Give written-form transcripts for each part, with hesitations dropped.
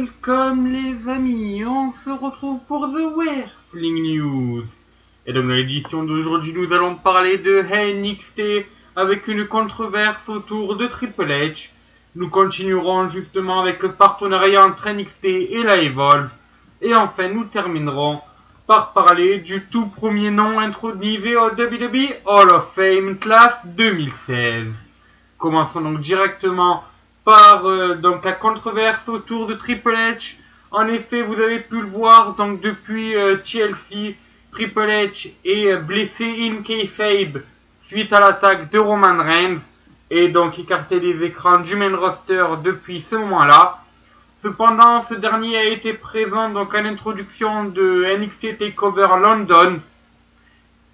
Welcome les amis, on se retrouve pour The Wrestling News. Et donc dans l'édition d'aujourd'hui, nous allons parler de NXT avec une controverse autour de Triple H. Nous continuerons justement avec le partenariat entre NXT et la Evolve. Et enfin, nous terminerons par parler du tout premier nom introduit au WWE Hall of Fame Class 2016. Commençons donc directement par donc la controverse autour de Triple H. En effet, vous avez pu le voir, donc depuis TLC, Triple H est blessé in kayfabe suite à l'attaque de Roman Reigns et donc écarté des écrans du main roster depuis ce moment-là. Cependant, ce dernier a été présent donc à l'introduction de NXT TakeOver London.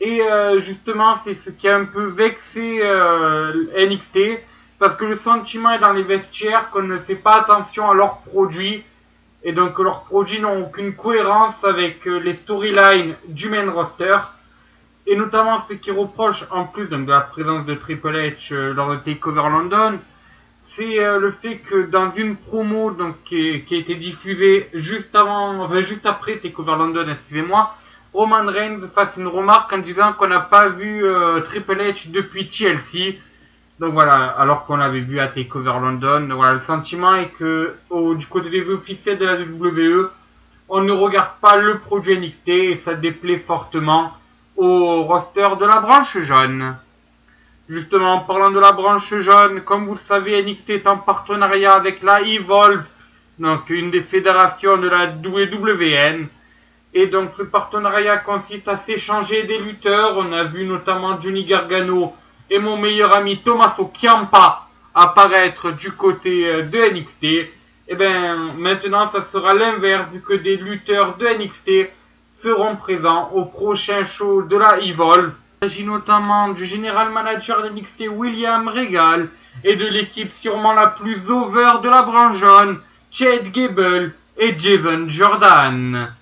Et justement, c'est ce qui a un peu vexé NXT, parce que le sentiment est dans les vestiaires qu'on ne fait pas attention à leurs produits, et donc que leurs produits n'ont aucune cohérence avec les storylines du main roster, et notamment ce qui reproche, en plus donc, de la présence de Triple H lors de TakeOver London, c'est le fait que dans une promo donc, qui a été diffusée juste après TakeOver London, excusez-moi, Roman Reigns fasse une remarque en disant qu'on n'a pas vu Triple H depuis TLC. Donc voilà, alors qu'on l'avait vu à TakeOver London. Donc voilà, le sentiment est que du côté des officiels de la WWE, on ne regarde pas le produit NXT et ça déplaît fortement au roster de la branche jaune. Justement, en parlant de la branche jaune, comme vous le savez, NXT est en partenariat avec la Evolve, donc une des fédérations de la WWN. Et donc ce partenariat consiste à s'échanger des lutteurs. On a vu notamment Johnny Gargano et mon meilleur ami Tommaso Ciampa apparaître du côté de NXT. Et bien maintenant ça sera l'inverse, vu que des lutteurs de NXT seront présents au prochain show de la Evolve. Il s'agit notamment du général manager de NXT William Regal et de l'équipe sûrement la plus over de la branche jaune, Chad Gable et Jason Jordan.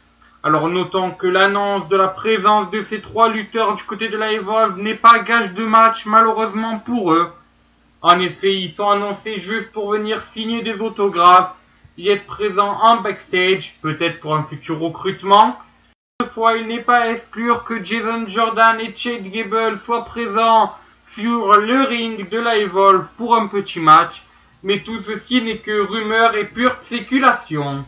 Alors notons que l'annonce de la présence de ces trois lutteurs du côté de la Evolve n'est pas gage de match malheureusement pour eux. En effet, ils sont annoncés juste pour venir signer des autographes, y être présents en backstage, peut-être pour un futur recrutement. Toutefois, il n'est pas à exclure que Jason Jordan et Chad Gable soient présents sur le ring de la Evolve pour un petit match, mais tout ceci n'est que rumeur et pure spéculation.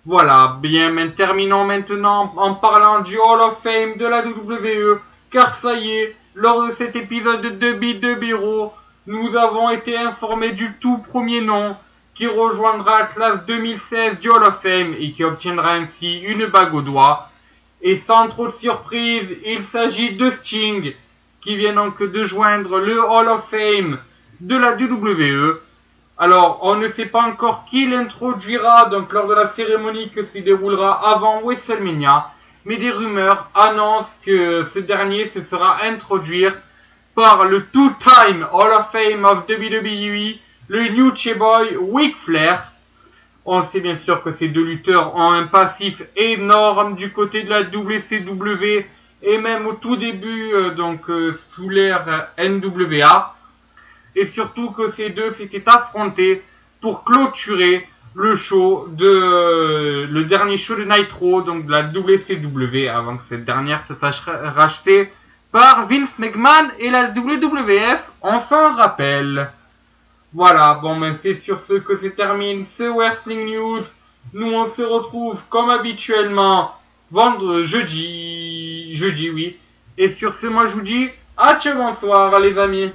Voilà, bien, terminons maintenant en parlant du Hall of Fame de la WWE, car ça y est, lors de cet épisode de Beat the Bureau, nous avons été informés du tout premier nom qui rejoindra la classe 2016 du Hall of Fame et qui obtiendra ainsi une bague au doigt. Et sans trop de surprise, il s'agit de Sting, qui vient donc de joindre le Hall of Fame de la WWE. Alors, on ne sait pas encore qui l'introduira donc lors de la cérémonie que se déroulera avant WrestleMania, mais des rumeurs annoncent que ce dernier se fera introduire par le two-time Hall of Fame of WWE, le New Boy Ric Flair. On sait bien sûr que ces deux lutteurs ont un passif énorme du côté de la WCW et même au tout début sous l'ère NWA. Et surtout que ces deux s'étaient affrontés pour clôturer le le dernier show de Nitro, donc de la WCW, avant que cette dernière se fasse racheter par Vince McMahon et la WWF, on s'en rappelle. Voilà, bon ben c'est sur ce que se termine ce Wrestling News. Nous on se retrouve comme habituellement jeudi oui. Et sur ce moi je vous dis, ciao bonsoir les amis.